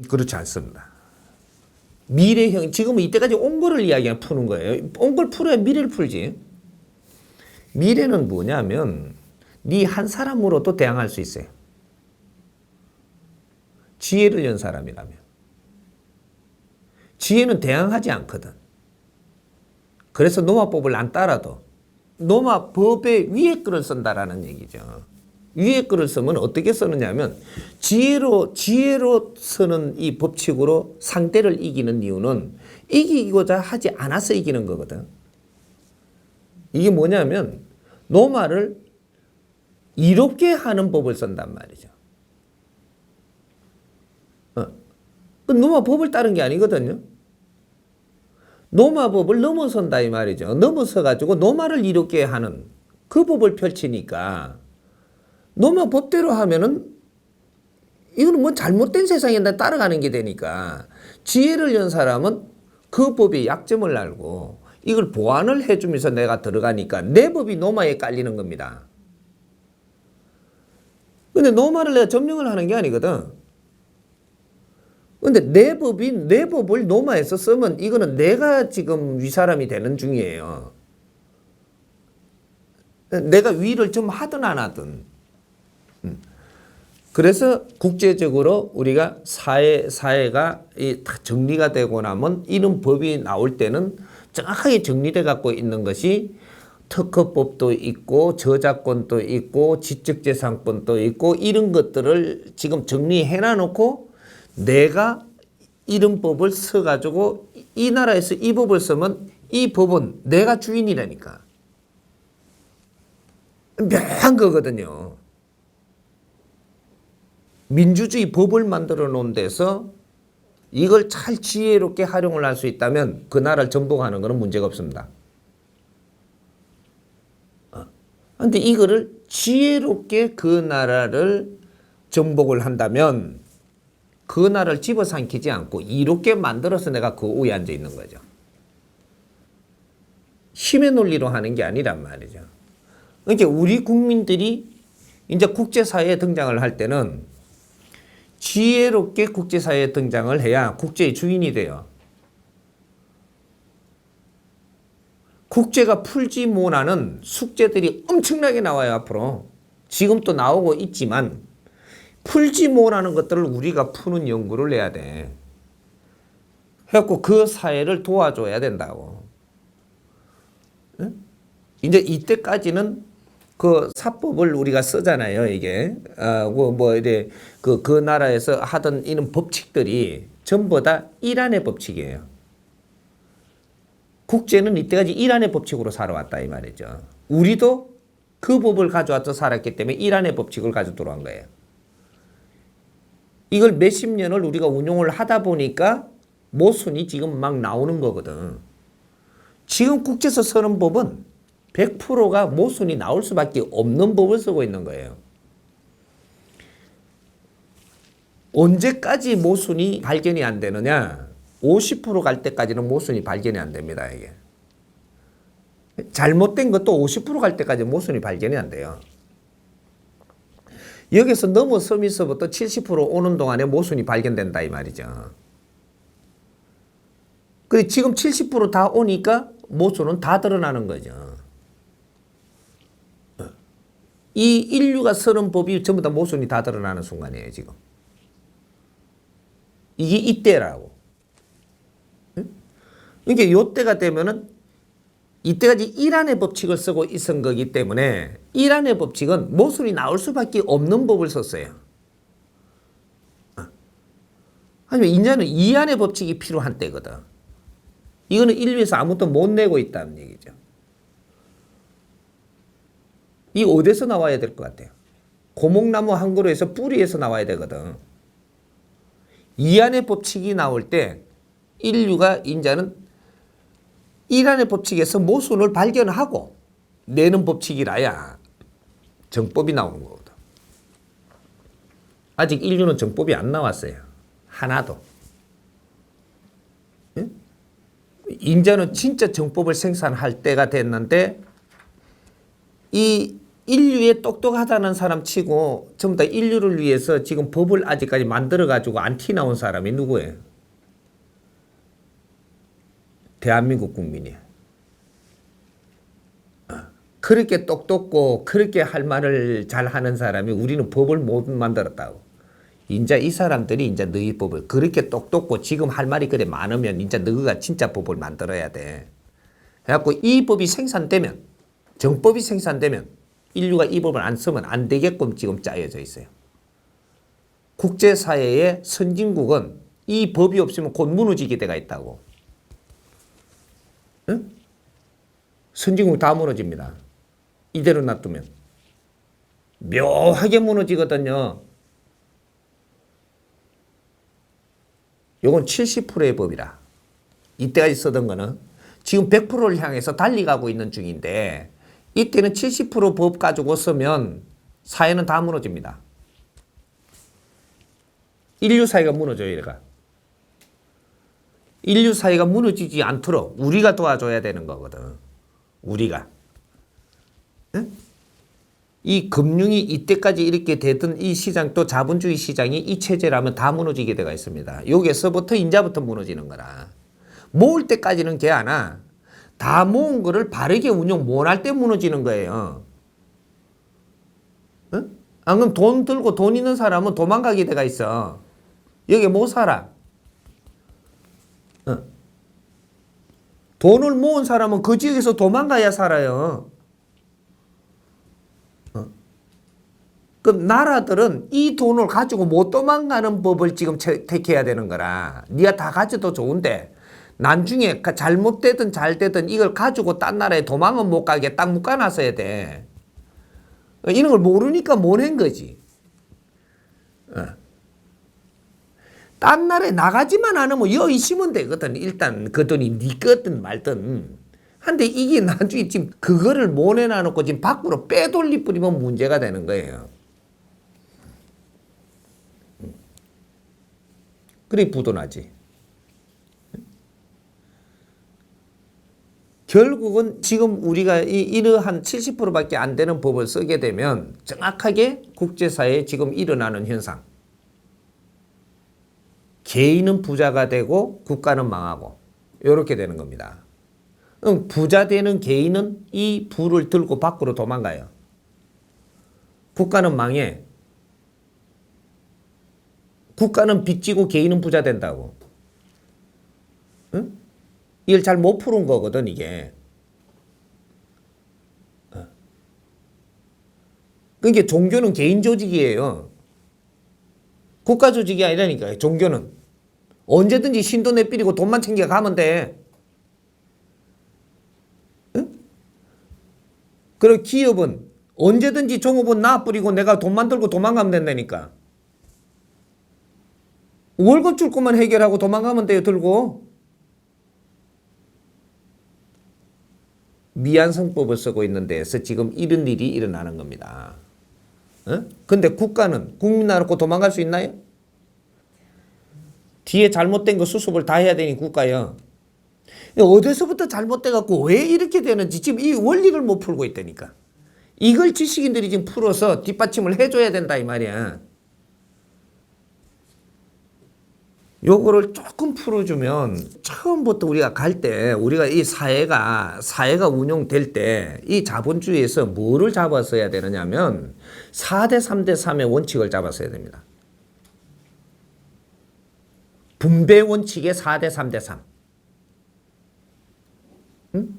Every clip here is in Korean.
그렇지 않습니다. 미래형, 지금은 이때까지 온 거를 이야기하는 푸는 거예요. 온 걸 풀어야 미래를 풀지. 미래는 뭐냐면 네 한 사람으로도 대항할 수 있어요. 지혜를 연 사람이라면. 지혜는 대항하지 않거든. 그래서 노마법을 안 따라도 노마법의 위에 글을 쓴다라는 얘기죠. 위에 글을 쓰면 어떻게 쓰느냐면 지혜로 쓰는 이 법칙으로 상대를 이기는 이유는 이기고자 하지 않아서 이기는 거거든. 이게 뭐냐면 노마를 이롭게 하는 법을 쓴단 말이죠. 노마 법을 따른 게 아니거든요. 노마 법을 넘어선다 이 말이죠. 넘어서 가지고 노마를 이롭게 하는 그 법을 펼치니까 노마 법대로 하면은 이거는 뭐 잘못된 세상에 따라가는 게 되니까 지혜를 연 사람은 그 법의 약점을 알고 이걸 보완을 해주면서 내가 들어가니까 내 법이 노마에 깔리는 겁니다. 근데 노마를 내가 점령을 하는 게 아니거든. 근데 내 법을 노마에서 쓰면 이거는 내가 지금 윗사람이 되는 중이에요. 내가 위를 좀 하든 안 하든. 그래서 국제적으로 우리가 사회가 다 정리가 되고 나면 이런 법이 나올 때는 정확하게 정리돼 갖고 있는 것이 특허법도 있고 저작권도 있고 지적재산권도 있고 이런 것들을 지금 정리해 놔놓고 내가 이런 법을 써가지고 이 나라에서 이 법을 쓰면 이 법은 내가 주인이라니까. 묘한 거거든요. 민주주의 법을 만들어 놓은 데서 이걸 잘 지혜롭게 활용을 할 수 있다면 그 나라를 정복하는 것은 문제가 없습니다. 그런데 이거를 지혜롭게 그 나라를 정복을 한다면 그 나라를 집어삼키지 않고 이롭게 만들어서 내가 그 위에 앉아 있는 거죠. 힘의 논리로 하는 게 아니란 말이죠. 그러니까 우리 국민들이 이제 국제사회에 등장을 할 때는 지혜롭게 국제사회에 등장을 해야 국제의 주인이 돼요. 국제가 풀지 못하는 숙제들이 엄청나게 나와요, 앞으로. 지금 또 나오고 있지만 풀지 못하는 것들을 우리가 푸는 연구를 해야 돼. 해갖고 그 사회를 도와줘야 된다고. 이제 이때까지는 그 사법을 우리가 쓰잖아요, 이게. 이래, 그 나라에서 하던 이런 법칙들이 전부 다 이란의 법칙이에요. 국제는 이때까지 이란의 법칙으로 살아왔다, 이 말이죠. 우리도 그 법을 가져와서 살았기 때문에 이란의 법칙을 가지고 들어온 거예요. 이걸 몇십 년을 우리가 운용을 하다 보니까 모순이 지금 막 나오는 거거든. 지금 국제에서 쓰는 법은 100%가 모순이 나올 수밖에 없는 법을 쓰고 있는 거예요. 언제까지 모순이 발견이 안 되느냐? 50% 갈 때까지는 모순이 발견이 안 됩니다, 이게. 잘못된 것도 50%갈 때까지 모순이 발견이 안 돼요. 여기서 넘어서면서부터 70% 오는 동안에 모순이 발견된다, 이 말이죠. 근데 지금 70% 다 오니까 모순은 다 드러나는 거죠. 이 인류가 쓰는 법이 전부 다 모순이 다 드러나는 순간이에요, 지금. 이게 이때라고. 그러니까 이때가 되면은 이때까지 이란의 법칙을 쓰고 있은 거기 때문에 이란의 법칙은 모순이 나올 수밖에 없는 법을 썼어요. 하지만 이제는 이란의 법칙이 필요한 때거든. 이거는 인류에서 아무도 못 내고 있다는 얘기죠. 이 어디서 나와야 될 것 같아요? 고목나무 한 그루에서 뿌리에서 나와야 되거든. 이란의 법칙이 나올 때 인류가 이제는 이란의 법칙에서 모순을 발견하고 내는 법칙이라야 정법이 나오는 거거든. 아직 인류는 정법이 안 나왔어요. 하나도. 이제는 진짜 정법을 생산할 때가 됐는데 이 인류에 똑똑하다는 사람 치고 전부 다 인류를 위해서 지금 법을 아직까지 만들어가지고 안 티 나온 사람이 누구예요? 대한민국 국민이에요. 그렇게 똑똑고 그렇게 할 말을 잘하는 사람이 우리는 법을 못 만들었다고. 이제 이 사람들이 이제 너희 법을 그렇게 똑똑고 지금 할 말이 그래 많으면 이제 너희가 진짜 법을 만들어야 돼. 그래갖고 이 법이 생산되면 정법이 생산되면 인류가 이 법을 안 쓰면 안 되게끔 지금 짜여져 있어요. 국제사회의 선진국은 이 법이 없으면 곧 무너지게 돼가 있다고. 응? 선진국 다 무너집니다. 이대로 놔두면. 묘하게 무너지거든요. 요건 70%의 법이라. 이때까지 쓰던 거는 지금 100%를 향해서 달리가고 있는 중인데 이때는 70% 법 가지고 쓰면 사회는 다 무너집니다. 인류 사회가 무너져요, 얘가. 인류 사회가 무너지지 않도록 우리가 도와줘야 되는 거거든. 우리가. 응? 이 금융이 이때까지 이렇게 되던 이 시장 또 자본주의 시장이 이 체제라면 다 무너지게 되어 있습니다. 여기서부터 인자부터 무너지는 거라. 모을 때까지는 개하나 다 모은 거를 바르게 운용 못 할 때 무너지는 거예요. 응? 안 그럼 돈 들고 돈 있는 사람은 도망가게 돼가 있어. 여기 못 살아. 응. 돈을 모은 사람은 그 지역에서 도망가야 살아요. 그럼 나라들은 이 돈을 가지고 못 도망가는 법을 지금 택해야 되는 거라. 네가 다 가져도 좋은데 나중에 잘못되든 잘되든 이걸 가지고 딴 나라에 도망은 못 가게 딱 묶어놨어야 돼. 이런 걸 모르니까 못 한 거지. 딴 나라에 나가지만 않으면 여기 있으면 되거든. 일단 그 돈이 네 거든 말든. 한데 이게 나중에 지금 그거를 못 해놔놓고 지금 밖으로 빼돌리 뿌리면 문제가 되는 거예요. 그래 부도나지. 결국은 지금 우리가 이러한 70%밖에 안 되는 법을 쓰게 되면 정확하게 국제사회에 지금 일어나는 현상. 개인은 부자가 되고 국가는 망하고 이렇게 되는 겁니다. 부자 되는 개인은 이 부를 들고 밖으로 도망가요. 국가는 망해. 국가는 빚지고 개인은 부자 된다고. 응? 이걸 잘 못 푸는 거거든 이게. 그러니까 종교는 개인 조직이에요. 국가 조직이 아니라니까요. 종교는. 언제든지 신도 내삐리고 돈만 챙겨 가면 돼. 응? 그리고 기업은 언제든지 종업원 나 뿌리고 내가 돈만 들고 도망가면 된다니까. 월급 줄 것만 해결하고 도망가면 돼요, 들고. 미안성법을 쓰고 있는 데에서 지금 이런 일이 일어나는 겁니다. 근데 국가는 국민 놔놓고 도망갈 수 있나요? 뒤에 잘못된 거 수습을 다 해야 되니 국가요. 어디서부터 잘못돼갖고 왜 이렇게 되는지 지금 이 원리를 못 풀고 있다니까. 이걸 지식인들이 지금 풀어서 뒷받침을 해줘야 된다 이 말이야. 요거를 조금 풀어주면 처음부터 우리가 갈 때 우리가 이 사회가 운영될 때 이 자본주의에서 뭐를 잡았어야 되느냐면 4대 3대 3의 원칙을 잡았어야 됩니다. 분배 원칙의 4대 3대 3. 응?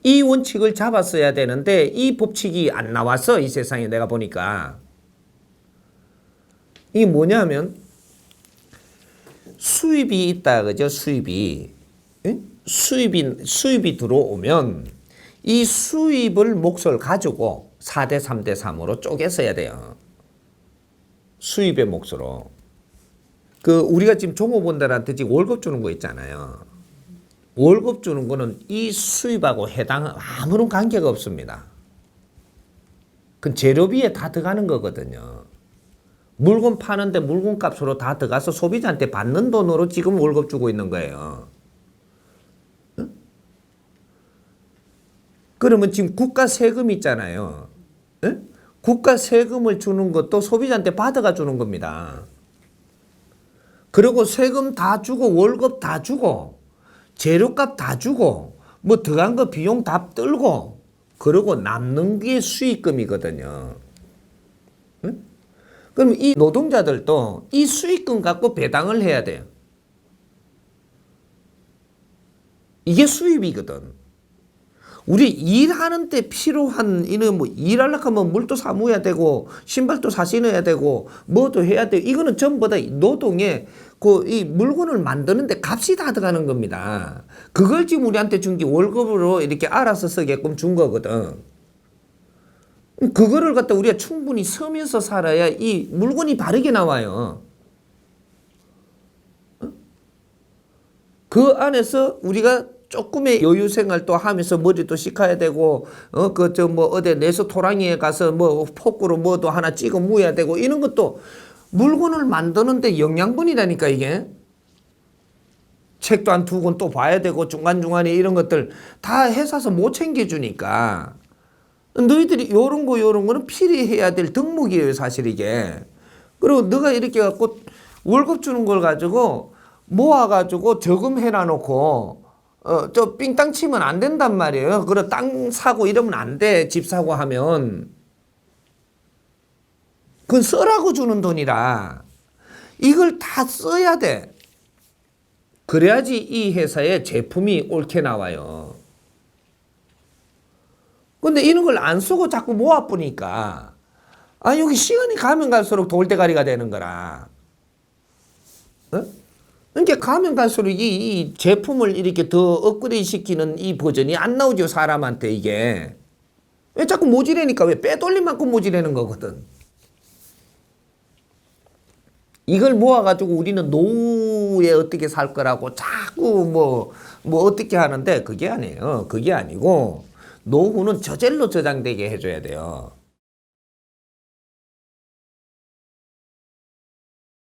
이 원칙을 잡았어야 되는데 이 법칙이 안 나왔어 이 세상에 내가 보니까. 이게 뭐냐면 수입이 있다 그죠? 수입이. 응? 수입이 들어오면 이 수입을 몫을 가지고 4대 3대 3으로 쪼개서야 돼요. 수입의 몫으로. 우리가 지금 종업원들한테 지금 월급 주는 거 있잖아요. 월급 주는 거는 이 수입하고 아무런 관계가 없습니다. 그건 재료비에 다 들어가는 거거든요. 물건 파는데 물건 값으로 다 들어가서 소비자한테 받는 돈으로 지금 월급 주고 있는 거예요. 응? 그러면 지금 국가 세금 있잖아요. 응? 국가 세금을 주는 것도 소비자한테 받아가 주는 겁니다. 그리고 세금 다 주고 월급 다 주고 재료값 다 주고 뭐 들어간 거 비용 다 떨고 그러고 남는 게 수익금이거든요. 응? 그럼 이 노동자들도 이 수익금 갖고 배당을 해야 돼요. 이게 수입이거든. 우리 일하는 때 필요한 이는 뭐 일하려고 하면 물도 사모해야 되고 신발도 사 신어야 되고 뭐도 해야 되고 이거는 전부 다 노동에 그 이 물건을 만드는데 값이 다 들어가는 겁니다. 그걸 지금 우리한테 준 게 월급으로 이렇게 알아서 쓰게끔 준 거거든. 그거를 갖다 우리가 충분히 쓰면서 살아야 이 물건이 바르게 나와요. 그 안에서 우리가 조금의 여유 생활도 하면서 머리도 식혀야 되고, 어디 레스토랑에 가서 뭐 포크로 뭐도 하나 찍어 무어야 되고, 이런 것도 물건을 만드는데 영양분이라니까, 이게. 책도 한 2권 또 봐야 되고, 중간중간에 이런 것들 다 회사에서 못 챙겨주니까. 너희들이 요런 거는 필요해야 될 덕목이에요, 사실 이게. 그리고 너가 이렇게 갖고 월급 주는 걸 가지고 모아가지고 저금해놔 놓고, 저 삥땅 치면 안 된단 말이에요. 그래, 땅 사고 이러면 안 돼. 집 사고 하면. 그건 쓰라고 주는 돈이라. 이걸 다 써야 돼. 그래야지 이 회사의 제품이 옳게 나와요. 근데 이런 걸 안 쓰고 자꾸 모아보니까, 여기 시간이 가면 갈수록 돌대가리가 되는 거라. 어? 그러니까 가면 갈수록 이 제품을 이렇게 더 업그레이드 시키는 이 버전이 안 나오죠, 사람한테 이게. 왜 자꾸 모지래니까 왜 빼돌린 만큼 모지래는 거거든. 이걸 모아가지고 우리는 노후에 어떻게 살 거라고 자꾸 뭐 어떻게 하는데 그게 아니에요. 그게 아니고 노후는 저절로 저장되게 해줘야 돼요.